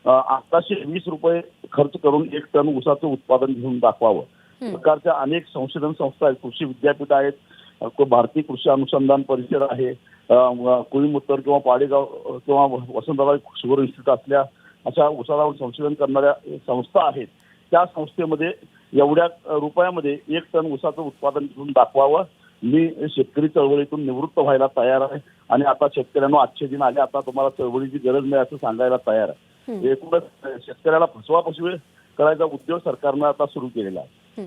Speaker 16: 1820 रुपये खर्च करून 1 टन ऊसाचं उत्पादन घेऊन दाखवावं. सरकारच्या अनेक संशोधन संस्था आहेत, कृषी विद्यापीठ आहेत, भारतीय कृषी अनुसंधान परिषद आहे, कुळीमुत्तर किंवा पाडेगाव किंवा वसंतराव शुगर इन्स्टिट्यूट असल्या अशा ऊसावर संशोधन करणाऱ्या संस्था आहेत. त्या संस्थेमध्ये एवढ्या रुपयामध्ये 1 टन ऊसाचं उत्पादन घेऊन दाखवावं. मी शेतकरी चळवळीतून निवृत्त व्हायला तयार आहे आणि आता शेतकऱ्यांना आजचे दिन आले, आता तुम्हाला चळवळीची गरज नाही असं सांगायला तयार आहे. एकूणच शेतकऱ्याला फसवाफसवी करायचा उद्योग सरकारनं आता सुरू केलेला आहे.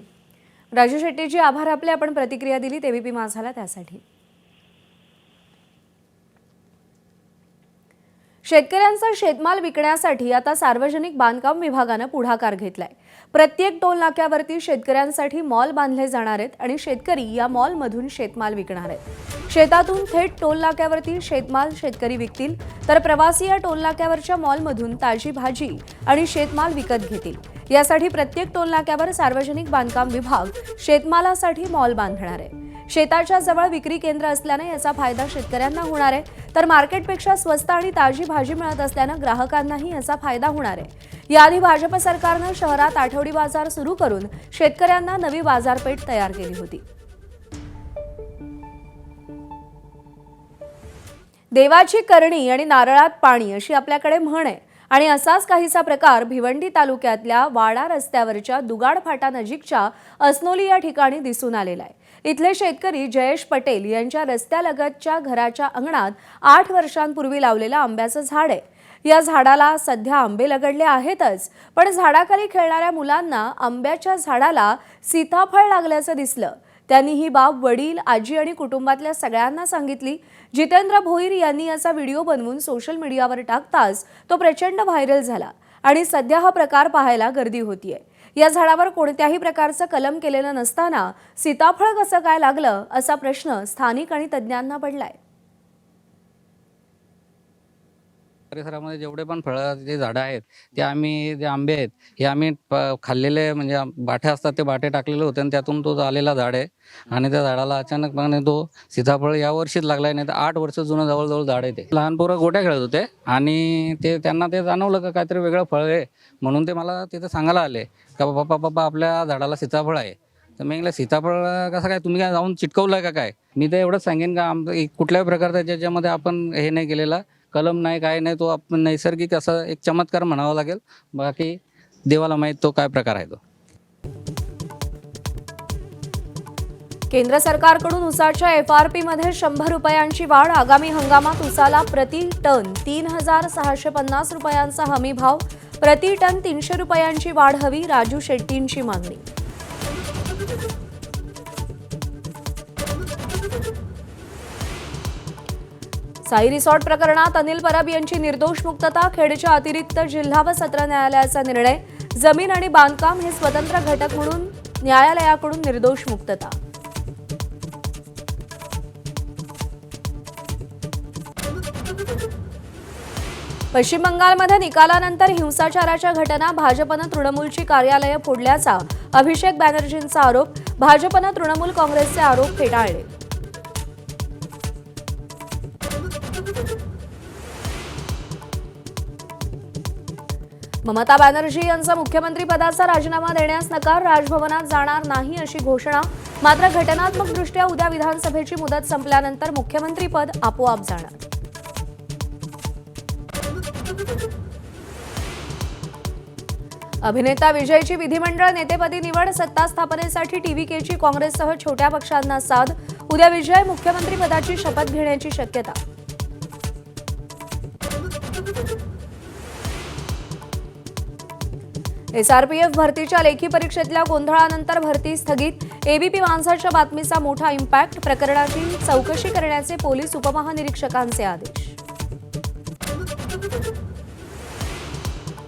Speaker 1: राजू शेट्टीजी, आभार आपले. आपण प्रतिक्रिया दिली एबीपी माझाला त्यासाठी. शेतकऱ्यांचा शेतमाल विकण्यासाठी आता सार्वजनिक बांधकाम विभागानं पुढाकार घेतलाय. प्रत्येक टोल नाक्यावरती शेतकऱ्यांसाठी मॉल बांधले जाणार आहेत आणि शेतकरी या मॉलमधून शेतमाल विकणार आहेत. शेतातून थेट टोल नाक्यावरती शेतमाल शेतकरी विकतील, तर प्रवासी या टोल नाक्यावरच्या मॉलमधून ताजी भाजी आणि शेतमाल विकत घेतील. यासाठी प्रत्येक टोल नाक्यावर सार्वजनिक बांधकाम विभाग शेतमालासाठी मॉल बांधणार आहे. शेताच्या जवळ विक्री केंद्र असल्याने याचा फायदा शेतकऱ्यांना होणार आहे, तर मार्केटपेक्षा स्वस्त आणि ताजी भाजी मिळत असल्यानं ग्राहकांनाही याचा फायदा होणार आहे. याआधी भाजप सरकारनं शहरात आठवडी बाजार सुरू करून शेतकऱ्यांना नवी बाजारपेठ तयार केली होती. देवाची करणी आणि नारळात पाणी अशी आपल्याकडे म्हण आहे आणि असाच काहीसा प्रकार भिवंडी तालुक्यातल्या वाडा रस्त्यावरच्या दुगाड फाटा नजीकच्या असनोली या ठिकाणी दिसून आलेला आहे. इथले शेतकरी जयेश पटेल यांच्या रस्त्यालगतच्या घराच्या अंगणात 8 वर्षांपूर्वी लावलेलं आंब्याचं झाड आहे. या झाडाला सध्या आंबे लगडले आहेतच, पण झाडाखाली खेळणाऱ्या मुलांना आंब्याच्या झाडाला सीताफळ लागल्याचं दिसलं. त्यांनी ही बाब वडील, आजी आणि कुटुंबातल्या सगळ्यांना सांगितली. जितेंद्र भोईर यांनी याचा व्हिडिओ बनवून सोशल मीडियावर टाकताच तो प्रचंड व्हायरल झाला आणि सध्या हा प्रकार पाहायला गर्दी होतीये. या झाडावर कोणत्याही प्रकारचं कलम केलेलं नसताना सीताफळ कसं काय लागलं असा प्रश्न स्थानिक आणि तज्ज्ञांना पडलाय.
Speaker 17: परिसरामध्ये जेवढे पण फळाचे झाडं आहेत ते आंबे आहेत हे आम्ही खाल्लेले, म्हणजे बाठे असतात ते बाठे टाकलेले होते आणि त्यातून तो आलेला झाड आहे आणि त्या झाडाला अचानकपणे तो सीताफळ या वर्षीच लागलाय. नाही तर 8 वर्ष जुनं जवळजवळ झाड आहे. ते लहान पोरं गोट्या खेळत होते आणि त्यांना ते जाणवलं का काहीतरी वेगळं फळ आहे, म्हणून ते मला तिथे सांगायला आले का पप्पा आपल्या झाडाला सीताफळ आहे. तर मी म्हटलं सीताफळ कसं काय, तुम्ही काय जाऊन चिटकवलं का काय. मी तर एवढंच सांगेन का कुठल्याही प्रकारचा ज्याच्यामध्ये आपण हे नाही केलेला, कलम नाही काय नाही, तो आपण नैसर्गिक असा एक चमत्कार म्हणावा लागेल. बाकी देवाला माहीत तो काय प्रकार आहे तो.
Speaker 1: केंद्र सरकारकडून उसाच्या FRP मध्ये 100 रुपयांची वाढ. आगामी हंगामात उसाला प्रति टन 3,650 रुपयांचा हमी भाव. प्रति टन 300 रुपयांची वाढ हवी, राजू शेट्टींची मागणी. साई रिसॉर्ट प्रकरणात अनिल परब यांची निर्दोष मुक्तता. खेडच्या अतिरिक्त जिल्हा व सत्र न्यायालयाचा निर्णय. जमीन आणि बांधकाम हे स्वतंत्र घटक म्हणून न्यायालयाकडून निर्दोष मुक्तता. पश्चिम बंगालमध्ये निकालानंतर हिंसाचाराच्या घटना. भाजपनं तृणमूलची कार्यालयं फोडल्याचा अभिषेक बॅनर्जींचा आरोप. भाजपनं तृणमूल काँग्रेसचे आरोप फेटाळले. ममता बॅनर्जी यांचा मुख्यमंत्रीपदाचा राजीनामा देण्यास नकार. राजभवनात जाणार नाही अशी घोषणा. मात्र घटनात्मकदृष्ट्या उद्या विधानसभेची मुदत संपल्यानंतर मुख्यमंत्रीपद आपोआप जाणार. अभिनेता विजयची विधिमंडळ नेतेपदी निवड, सत्ता स्थापनेसाठी टीव्हीकेची काँग्रेससह छोट्या पक्षांना साथ. उद्या विजय मुख्यमंत्रीपदाची शपथ घेण्याची शक्यता. एसआरपीएफ भरतीच्या लेखी परीक्षेतल्या गोंधळानंतर भरती स्थगित. एबीपी माणसाच्या बातमीचा मोठा इम्पॅक्ट, प्रकरणाची चौकशी करण्याचे पोलीस उपमहानिरीक्षकांचे आदेश.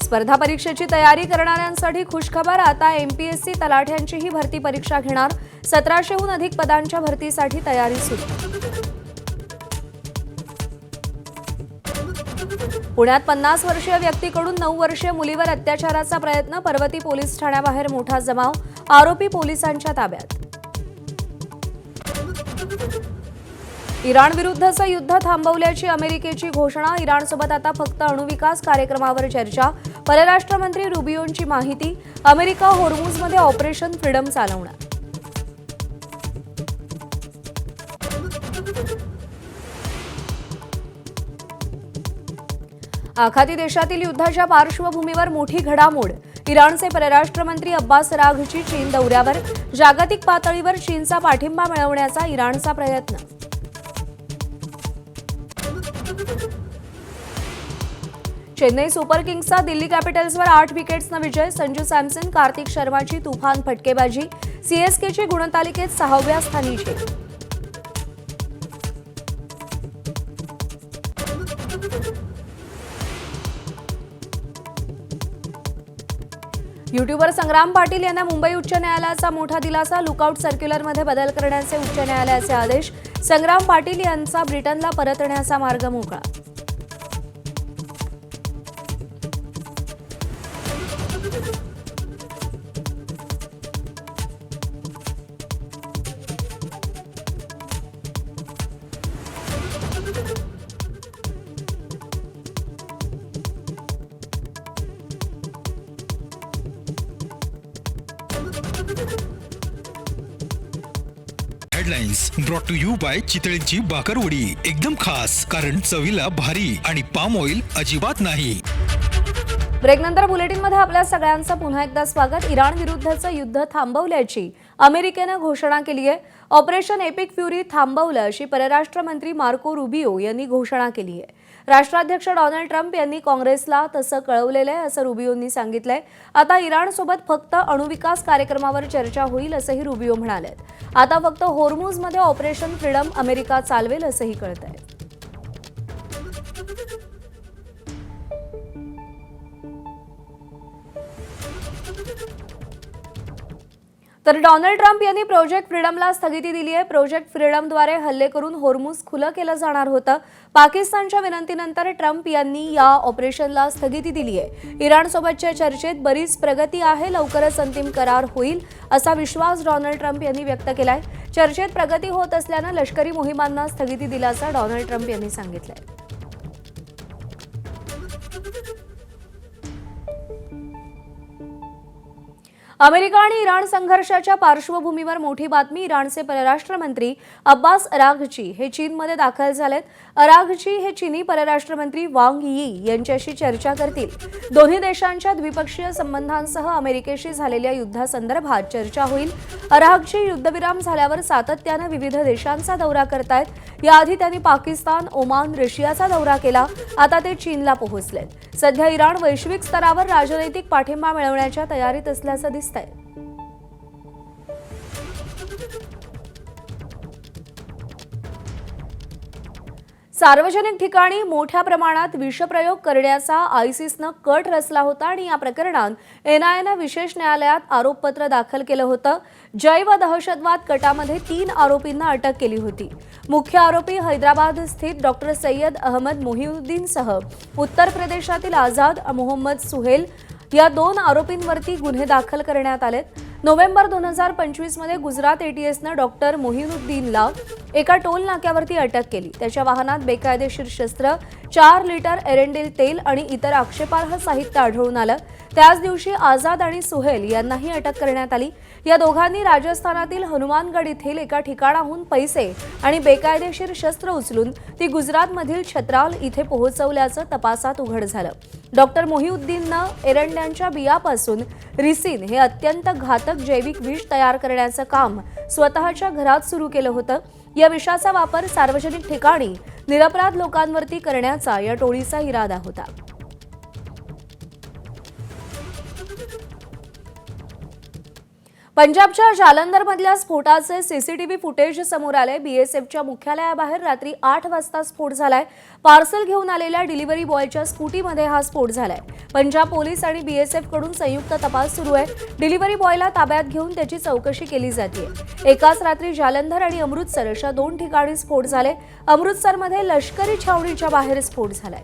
Speaker 1: स्पर्धा परीक्षेची तयारी करणाऱ्यांसाठी खुशखबर, आता एमपीएससी तलाठ्यांचीही भरती परीक्षा घेणार. 1700हून अधिक पदांच्या भरतीसाठी तयारी सुरू. पुण्यात 50 वर्षीय व्यक्तीकडून 9 वर्षीय मुलीवर अत्याचाराचा प्रयत्न, पर्वती पोलीस ठाण्याबाहेर मोठा जमाव, आरोपी पोलिसांच्या ताब्यात. इराण विरुद्धचं युद्ध थांबवल्याची अमेरिकेची घोषणा, इराणसोबत आता फक्त अणुविकास कार्यक्रमावर चर्चा. परराष्ट्र मंत्री रुबियोंची माहिती, अमेरिका होर्मुझमध्ये ऑपरेशन फ्रीडम चालवणार. आखाती देशातील युद्धाच्या पार्श्वभूमीवर मोठी घडामोड, इराणचे परराष्ट्र मंत्री अब्बास अराघची चीन दौऱ्यावर, जागतिक पातळीवर चीनचा पाठिंबा मिळवण्याचा इराणचा प्रयत्न. चेन्नई सुपर किंग्सचा दिल्ली कॅपिटल्सवर 8 विकेट्सनं विजय, संजू सॅमसन, कार्तिक शर्माची तुफान फटकेबाजी, सीएसकेची गुणतालिकेत 6व्या स्थानी झेप. युट्यूबर संग्राम पाटील यांना मुंबई उच्च न्यायालयाचा मोठा दिलासा, लुकआउट सर्क्युलरमध्ये बदल करण्याचे उच्च न्यायालयाचे आदेश. संग्राम पाटील यांचा ब्रिटनला परतण्याचा मार्ग मोकळा.
Speaker 18: Headlines brought to you by चितळेंची बाकरवडी, एकदम खास कारण चवीला भारी आणि पाम ऑइल अजिबात नाही.
Speaker 1: ब्रेकनंतर बुलेटिनमध्ये आपल्या सगळ्यांचं पुन्हा एकदा स्वागत. इराण विरुद्धचं युद्ध थांबवल्याची अमेरिकेनं घोषणा केली आहे. ऑपरेशन एपिक फ्युरी थांबवलं अशी परराष्ट्र मंत्री मार्को रुबियो यांनी घोषणा केली आहे. राष्ट्राध्यक्ष डोनाल्ड ट्रम्प यांनी काँग्रेसला तसं कळवलेलं आहे असं रुबियोंनी सांगितलंय. आता इराणसोबत फक्त अणुविकास कार्यक्रमावर चर्चा होईल असंही रुबियो म्हणाले. आता फक्त होर्मुझमध्ये ऑपरेशन फ्रीडम अमेरिका चालवेल असंही कळतंय. तर डोनाल्ड ट्रम्प यांनी प्रोजेक्ट फ्रीडमला स्थगिती दिली आहे. प्रोजेक्ट फ्रीडमद्वारे हल्ले करून होर्मुझ खुलं केलं जाणार होतं. पाकिस्तानच्या विनंतीनंतर ट्रम्प यांनी या ऑपरेशनला स्थगिती दिली आहे. इराणसोबतच्या चर्चेत बरीच प्रगती आहे, लवकरच अंतिम करार होईल असा विश्वास डोनाल्ड ट्रम्प यांनी व्यक्त केलाय. चर्चेत प्रगती होत असल्यानं लष्करी मोहिमांना स्थगिती दिल्याचं डोनाल्ड ट्रम्प यांनी सांगितलंय. अमेरिका आणि इराण संघर्षाच्या पार्श्वभूमीवर मोठी बातमी, इराणचे परराष्ट्र मंत्री अब्बास अराघची हे चीनमध्ये दाखल झालेत. अराघची हे चीनी परराष्ट्र मंत्री वांग यी यांच्याशी चर्चा करतील. दोन्ही देशांच्या द्विपक्षीय संबंधांसह अमेरिकेशी झालेल्या युद्धासंदर्भात चर्चा होईल. अराघची युद्धविराम झाल्यावर सातत्यानं विविध देशांचा दौरा करतायत. याआधी त्यांनी पाकिस्तान, ओमान, रशियाचा दौरा केला. आता ते चीनला पोहोचलेत. सध्या इराण वैश्विक स्तरावर राजनैतिक पाठिंबा मिळवण्याच्या तयारीत असल्याचं दिसतंय. सार्वजनिक ठिकाणी मोठ्या प्रमाणात विषप्रयोग करण्याचा आयसिसनं कट रचला होता आणि या प्रकरणात एनआयएनं विशेष न्यायालयात आरोपपत्र दाखल केलं होतं. जैव दहशतवाद कटामध्ये 3 आरोपींना अटक केली होती. मुख्य आरोपी हैदराबाद स्थित डॉक्टर सय्यद अहमद मोहिउद्दीनसह उत्तर प्रदेशातील आझाद मोहम्मद सुहेल या 2 आरोपींवरती गुन्हे दाखल करण्यात आलेत. नोव्हेंबर 2025 मध्ये गुजरात एटीएसनं डॉक्टर मोहिउद्दीनला एका टोल नाक्यावरती अटक केली. त्याच्या वाहनात बेकायदेशीर शस्त्र, 4 लिटर एरंडेल तेल आणि इतर आक्षेपार्ह साहित्य आढळून आलं. त्याच दिवशी आझाद आणि सुहेल यांनाही अटक करण्यात आली. या दोघांनी राजस्थानातील हनुमानगड येथील एका ठिकाणाहून पैसे आणि बेकायदेशीर शस्त्र उचलून ती गुजरातमधील छत्राल इथे पोहोचवल्याचं तपासात उघड झालं. डॉक्टर मोहिउद्दीननं एरंड्यांच्या बियापासून रिसिन हे अत्यंत घातक जैविक विष तयार करण्याचं काम स्वतःच्या घरात सुरू केलं होतं. या विषाचा वापर सार्वजनिक ठिकाणी निरपराध लोकांवरती करण्याचा या टोळीचा इरादा होता. पंजाबच्या जालंधरमधल्या स्फोटाचे सीसीटीव्ही फुटेज समोर आले. बीएसएफच्या मुख्यालयाबाहेर रात्री 8 वाजता स्फोट झालाय. पार्सल घेऊन आलेल्या डिलिव्हरी बॉयच्या स्कूटीमध्ये हा स्फोट झालाय. पंजाब पोलीस आणि बीएसएफकडून संयुक्त तपास सुरू आहे. डिलिव्हरी बॉयला ताब्यात घेऊन त्याची चौकशी केली जाते. एकाच रात्री जालंधर आणि अमृतसर अशा 2 ठिकाणी स्फोट झाले. अमृतसरमध्ये लष्करी छावणीच्या बाहेर स्फोट झालाय.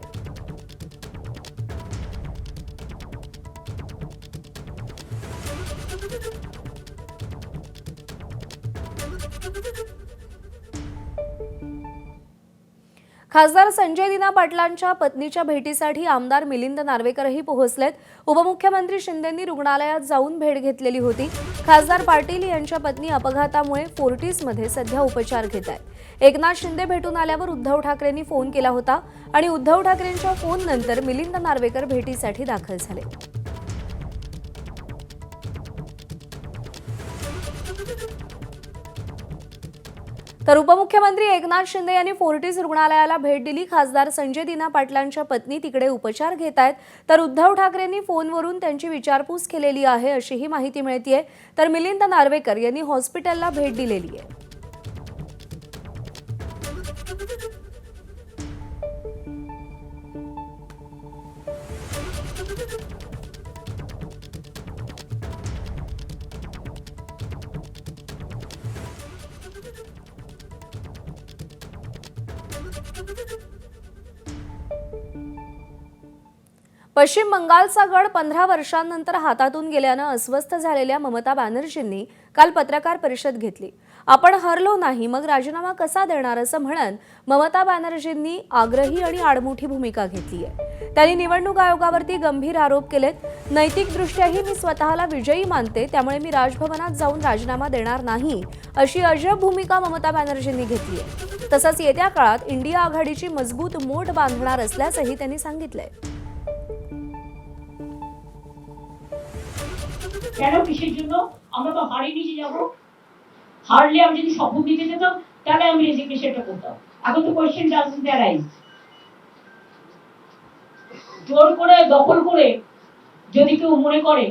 Speaker 1: खासदार संजय दिना पाटलांच्या पत्नीच्या भेटीसाठी आमदार मिलिंद नार्वेकरही पोहोचलेत. उपमुख्यमंत्री शिंदेंनी रुग्णालयात जाऊन भेट घेतलेली होती. खासदार पाटील यांच्या पत्नी अपघातामुळे फोर्टिसमध्ये सध्या उपचार घेत आहेत. एकनाथ शिंदे भेटून आल्यावर उद्धव ठाकरेंनी फोन केला होता आणि उद्धव ठाकरेंच्या फोननंतर मिलिंद नार्वेकर भेटीसाठी दाखल झाले. तर उपमुख्यमंत्री एकनाथ शिंदे यांनी फोर्टिस रुग्णालयाला भेट दिली. खासदार संजय दिना पाटलांच्या पत्नी तिकडे उपचार घेत आहेत. तर उद्धव ठाकरेंनी फोनवरून त्यांची विचारपूस केलेली आहे अशीही माहिती मिळतेय. तर मिलिंद नार्वेकर यांनी हॉस्पिटलला भेट दिलेली आहे. पश्चिम बंगालचा गड 15 वर्षांनंतर हातातून गेल्यानं अस्वस्थ झालेल्या ममता बॅनर्जींनी काल पत्रकार परिषद घेतली. आपण हरलो नाही मग राजीनामा कसा देणार असं म्हणत ममता बॅनर्जींनी आग्रही आणि आडमुठी भूमिका घेतली आहे. त्यांनी निवडणूक आयोगावरती गंभीर आरोप केलेत. नैतिकदृष्ट्याही मी स्वतःला विजयी मानते, त्यामुळे मी राजभवनात जाऊन राजीनामा देणार नाही अशी अजब भूमिका ममता बॅनर्जींनी घेतली आहे. तसंच येत्या काळात इंडिया आघाडीची मजबूत मोठ बांधणार असल्याचंही त्यांनी सांगितलंय.
Speaker 19: কেন কিসের জন্য আমরা তো হারিয়ে নিচে যাব, হারলে আমি যদি শপথ নিতে যেতাম তাহলে আমি রেজিগনেশনটা করতাম। এখন তো কোয়েশ্চেন ডাজন্ট অ্যারাইজ। জোর করে দখল করে যদি কেউ মনে করে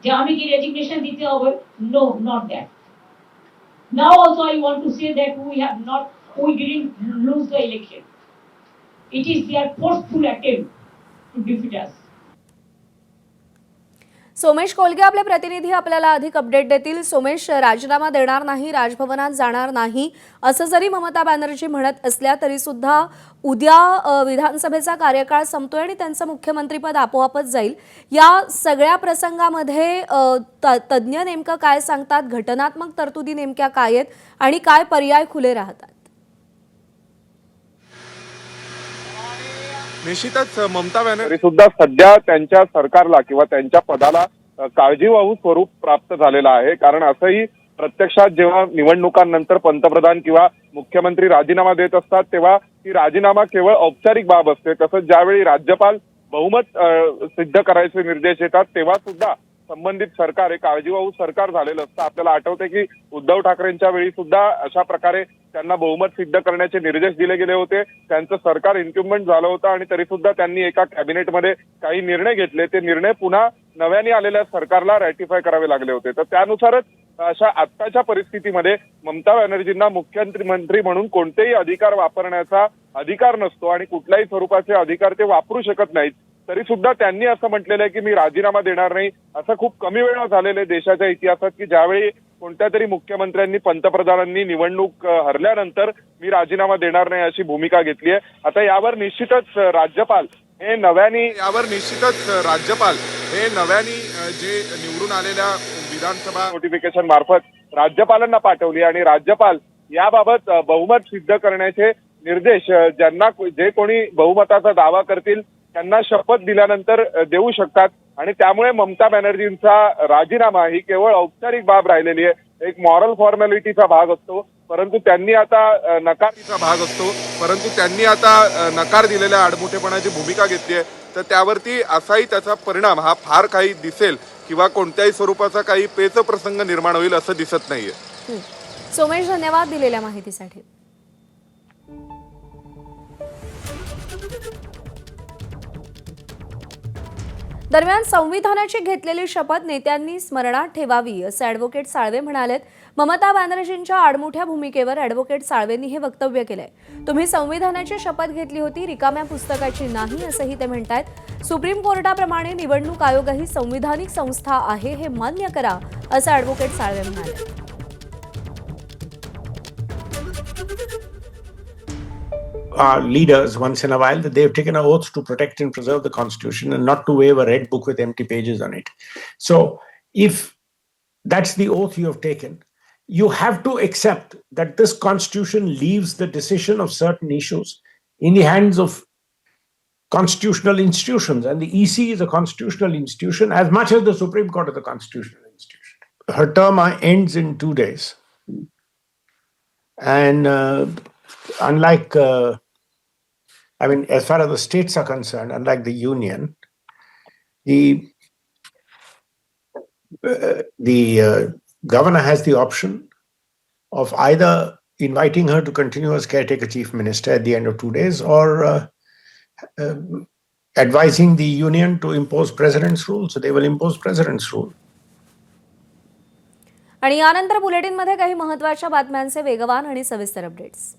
Speaker 19: যে আমি কি রেজিগনেশন দিতে হবে, no, not that. Now also I want to say that we didn't lose the election. It is their forceful attempt to defeat us.
Speaker 1: Somesh Kolge आपले प्रतिनिधी आपल्याला अधिक अपडेट देतील. सोमेश, राजीनामा देणार नाही, राजभवनात जाणार नाही असं जरी ममता बॅनर्जी म्हणत असल्या तरी सुद्धा उद्या विधानसभेचा कार्यकाळ संपतोय आणि त्यांचं मुख्यमंत्रीपद आपोआपच जाईल. या सगळ्या प्रसंगामध्ये तज्ज्ञ नेमकं काय सांगतात, घटनात्मक तरतुदी नेमक्या काय आहेत आणि काय पर्याय खुले राहतात?
Speaker 20: निश्चितच ममता बॅनर्जी सुद्धा सध्या त्यांच्या सरकारला किंवा त्यांच्या पदाला काळजीवाहू स्वरूप प्राप्त झालेलं आहे. कारण असंही प्रत्यक्षात जेव्हा निवडणुकांनंतर पंतप्रधान किंवा मुख्यमंत्री राजीनामा देत असतात तेव्हा ती राजीनामा केवळ औपचारिक बाब असते. तसंच ज्यावेळी राज्यपाल बहुमत सिद्ध करायचे निर्देश येतात तेव्हा सुद्धा संबंधित सरकार हे काळजीवाहू सरकार झालेलं असतं. आपल्याला आठवते की उद्धव ठाकरेंच्या वेळी सुद्धा अशा प्रकारे त्यांना बहुमत सिद्ध करण्याचे निर्देश दिले गेले होते. त्यांचं सरकार इन्क्युम्बंट झालं होतं आणि तरी सुद्धा त्यांनी एका कॅबिनेटमध्ये काही निर्णय घेतले. ते निर्णय पुन्हा नव्याने आलेल्या सरकारला रॅटिफाय करावे लागले होते. तर त्यानुसारच अशा आत्ताच्या परिस्थितीमध्ये ममता बॅनर्जींना मुख्यमंत्री म्हणून कोणतेही अधिकार वापरण्याचा अधिकार नसतो आणि कुठल्याही स्वरूपाचे अधिकार ते वापरू शकत नाहीत. तरी सुद्धा त्यांनी असं म्हटलेलं आहे की मी राजीनामा देणार नाही. असं खूप कमी वेळा झालेलं आहे देशाच्या इतिहासात की ज्यावेळी कोणत्या तरी मुख्यमंत्र्यांनी पंतप्रधानांनी निवडणूक हरल्यानंतर मी राजीनामा देणार नाही अशी भूमिका घेतली आहे. आता यावर निश्चितच राज्यपाल हे नव्याने जे निवडून आलेल्या विधानसभा नोटिफिकेशन मार्फत राज्यपालांना पाठवली आणि राज्यपाल याबाबत बहुमत सिद्ध करण्याचे निर्देश ज्यांना जे कोणी बहुमताचा दावा करतील त्यांना शपथ दिल्यानंतर देऊ शकतात आणि त्यामुळे ममता बॅनर्जींचा राजीनामा ही केवळ औपचारिक बाब राहिलेली आहे, एक मॉरल फॉर्मॅलिटीचा भाग असतो, परंतु त्यांनी आता नकार दिलेल्या आडमुठेपणाची भूमिका घेतली आहे, तर त्यावरती असाही त्याचा परिणाम हा फार काही दिसेल किंवा कोणत्याही स्वरूपाचा काही पेच प्रसंग निर्माण होईल असं दिसत नाहीये.
Speaker 1: सोमेश, धन्यवाद दिलेल्या माहितीसाठी. दरम्यान संविधानाची घेतलेली शपथ नेत्यांनी स्मरणात ठेवावी असं ॲडव्होकेट साळवे म्हणालेत. ममता बॅनर्जींच्या आडमुठ्या भूमिकेवर ॲडव्होकेट साळवेंनी हे वक्तव्य केलंय. तुम्ही संविधानाची शपथ घेतली होती, रिकाम्या पुस्तकाची नाही असंही ते म्हणतायत. सुप्रीम कोर्टाप्रमाणे निवडणूक आयोगही संविधानिक संस्था आहे हे मान्य करा असं ॲडव्होकेट साळवे म्हणाले.
Speaker 21: Our leaders once in a while that they've taken an oath to protect and preserve the Constitution and not to wave a red book with empty pages on it. So if that's the oath you have taken, you have to accept that this Constitution leaves the decision of certain issues in the hands of constitutional institutions, and the EC is a constitutional institution as much as the Supreme Court is a constitutional institution. Her term ends in 2 days, and unlike as far as the states are concerned, unlike the union, the governor has the option of either inviting her to continue as caretaker chief minister at the end of 2 days, or advising the union to impose president's rule. So they will impose president's rule.
Speaker 1: आणि यानंतर बुलेटिनमध्ये काही महत्त्वाच्या बातम्यांचे वेगवान आणि सविस्तर अपडेट्स.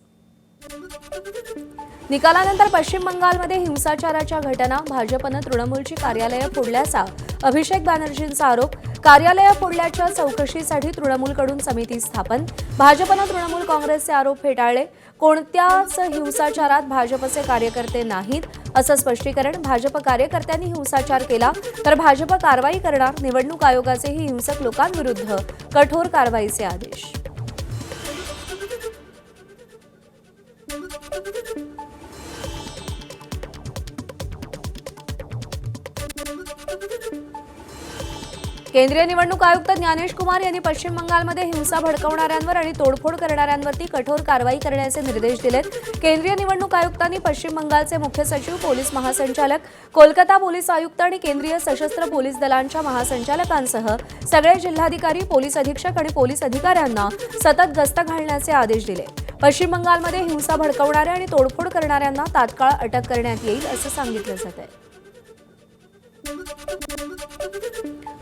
Speaker 1: निकालानंतर पश्चिम बंगालमध्ये हिंसाचाराच्या घटना, भाजपनं तृणमूलची कार्यालयं फोडल्याचा अभिषेक बॅनर्जींचा आरोप. कार्यालयं फोडल्याच्या चौकशीसाठी तृणमूलकडून समिती स्थापन. भाजपनं तृणमूल काँग्रेसचे आरोप फेटाळले. कोणत्याच हिंसाचारात भाजपचे कार्यकर्ते नाहीत असं स्पष्टीकरण. भाजप कार्यकर्त्यांनी हिंसाचार केला तर भाजप कारवाई करणार. निवडणूक आयोगाचेही हिंसक लोकांविरुद्ध कठोर कारवाईचे आदेश. केंद्रीय निवडणूक आयुक्त ज्ञानेश कुमार यांनी पश्चिम बंगालमध्ये हिंसा भडकवणाऱ्यांवर आणि तोडफोड करणाऱ्यांवरती कठोर कारवाई करण्याचे निर्देश दिलेत. केंद्रीय निवडणूक आयुक्तांनी पश्चिम बंगालचे मुख्य सचिव, पोलीस महासंचालक, कोलकाता पोलीस आयुक्त आणि केंद्रीय सशस्त्र पोलीस दलांच्या महासंचालकांसह सगळे जिल्हाधिकारी, पोलीस अधीक्षक आणि पोलीस अधिकाऱ्यांना सतत गस्त घालण्याचे आदेश दिले. पश्चिम बंगालमध्ये हिंसा भडकवणाऱ्या आणि तोडफोड करणाऱ्यांना तात्काळ अटक करण्यात येईल असं सांगितलं जात आहे.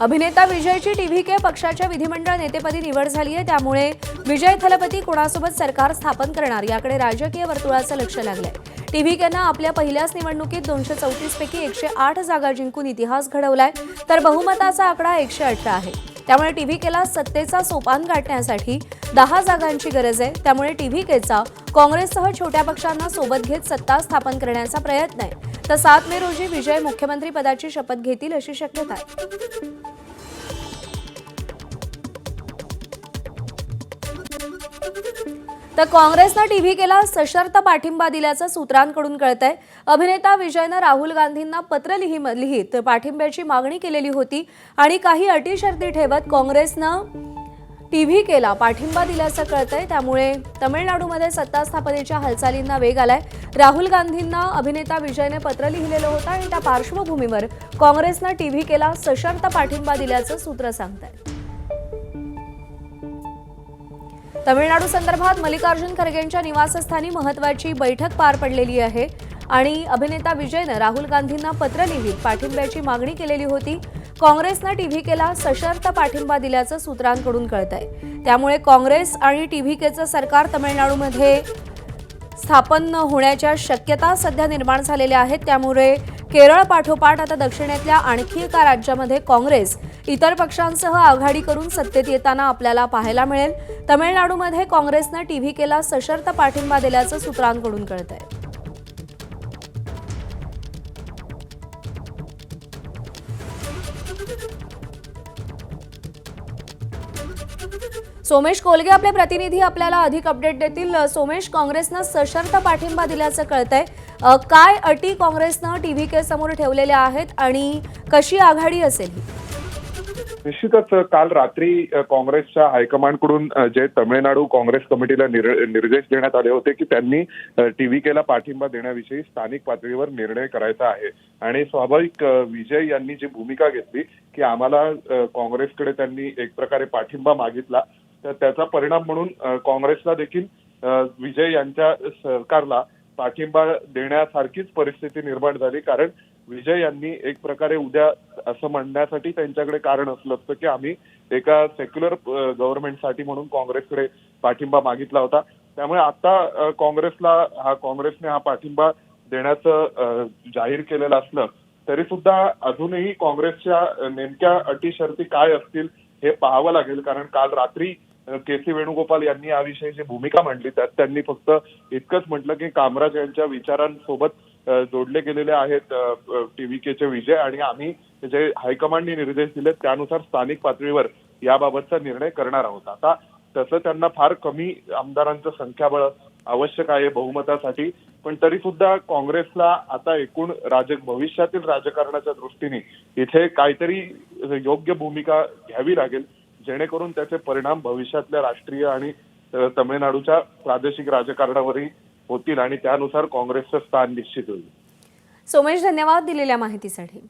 Speaker 1: अभिनेता विजयची टीव्हीके पक्षाच्या विधिमंडळ नेतेपदी निवड झाली आहे. त्यामुळे विजय थलपती कोणासोबत सरकार स्थापन करणार याकडे राजकीय वर्तुळाचं लक्ष लागलंय. टीव्हीकेनं आपल्या पहिल्याच निवडणुकीत 234 पैकी 108 जागा जिंकून इतिहास घडवलाय, तर बहुमताचा आकडा 118 आहे. त्यामुळे टीव्हीकेला सत्तेचा सोपान गाठण्यासाठी 10 जागांची गरज आहे. त्यामुळे टीव्हीकेचा काँग्रेससह छोट्या पक्षांना सोबत घेत सत्ता स्थापन करण्याचा प्रयत्न आहे. तर 7 मे रोजी विजय मुख्यमंत्री पदाची शपथ घेतील अशी शक्यता आहे. तर काँग्रेसनं टीव्हीकेला सशर्त पाठिंबा दिल्याचं सूत्रांकडून कळतंय. अभिनेता विजयनं राहुल गांधींना पत्र लिहित पाठिंब्याची मागणी केलेली होती आणि काही अटी शर्ती ठेवत काँग्रेसनं टीव्हीकेला पाठिंबा दिल्याचं कळतंय. त्यामुळे तमिळनाडूमध्ये सत्ता स्थापनेच्या हालचालींना वेग आलाय. राहुल गांधींना अभिनेता विजयने पत्र लिहिलेलं होतं आणि त्या पार्श्वभूमीवर काँग्रेसनं टीव्हीकेला सशर्त पाठिंबा दिल्याचं सूत्र सांगतायत. तमिळनाडू संदर्भात मल्लिकार्जुन खरगेंच्या निवासस्थानी महत्त्वाची बैठक पार पडलेली आहे आणि अभिनेता विजयनं राहुल गांधींना पत्र लिहित पाठिंब्याची मागणी केलेली होती. काँग्रेसनं टीव्हीकेला सशर्त पाठिंबा दिल्याचं सूत्रांकडून कळतंय. त्यामुळे काँग्रेस आणि टीव्हीकेचं सरकार तमिळनाडूमध्ये स्थापन होण्याच्या शक्यता सध्या निर्माण झालेल्या आहेत. त्यामुळे केरळ पाठोपाठ आता दक्षिणेतल्या आणखी एका राज्यामध्ये काँग्रेस इतर पक्षांसह आघाडी करून सत्तेत येताना आपल्याला पाहायला मिळेल. तमिळनाडूमध्ये काँग्रेसनं टीव्हीकेला सशर्त पाठिंबा दिल्याचं सूत्रांकडून कळतंय. सोमेश कोलगे आपले प्रतिनिधी आपल्याला अधिक अपडेट देतील. सोमेश, काँग्रेसनं सशर्त पाठिंबा दिल्याचं कळतंय. काय अटी काँग्रेसनं TVK समोर ठेवलेल्या आहेत आणि कशी आघाडी असेल ही?
Speaker 20: निश्चितच काल रात्री काँग्रेसच्या हायकमांडकडून जे तमिळनाडू काँग्रेस कमिटीला निर्देश देण्यात आले होते की त्यांनी TVKला पाठिंबा देण्याविषयी स्थानिक पातळीवर निर्णय करायचा आहे आणि स्वाभाविक विजय यांनी जी भूमिका घेतली की आम्हाला काँग्रेसकडे त्यांनी एक प्रकारे पाठिंबा मागितला, तर त्याचा परिणाम म्हणून काँग्रेसला देखील विजय यांच्या सरकारला पाठिंबा देण्यासारखीच परिस्थिती निर्माण झाली. कारण विजय यांनी एक प्रकारे उद्या असं म्हणण्यासाठी त्यांच्याकडे कारण असलं असतं की आम्ही एका सेक्युलर गव्हर्नमेंटसाठी म्हणून काँग्रेसकडे पाठिंबा मागितला होता. त्यामुळे आता काँग्रेसने हा पाठिंबा देण्याचं जाहीर केलेलं असलं तरी सुद्धा अजूनही काँग्रेसच्या नेमक्या अटी शर्ती काय असतील हे पाहावं लागेल. कारण काल रात्री KC वेणुगोपाल यांनी याविषयी जी भूमिका मांडली त्यात त्यांनी फक्त इतकंच म्हटलं की कामराज यांच्या विचारांसोबत जोडले गेलेले आहेत TVKचे विजय आणि आम्ही जे हायकमांडनी निर्देश दिले त्यानुसार स्थानिक पातळीवर याबाबतचा निर्णय करणार आहोत. आता तसं त्यांना फार कमी आमदारांचं संख्याबळ आवश्यक आहे बहुमतासाठी, पण तरी सुद्धा काँग्रेसला आता एकूण भविष्यातील राजकारणाच्या दृष्टीने इथे काहीतरी योग्य भूमिका घ्यावी लागेल जेणेकरून त्याचे परिणाम भविष्यातल्या राष्ट्रीय आणि तमिळनाडूच्या प्रादेशिक राजकारणावरही होतील आणि त्यानुसार काँग्रेसचं स्थान निश्चित होईल.
Speaker 1: सोमेश, धन्यवाद दिलेल्या माहितीसाठी.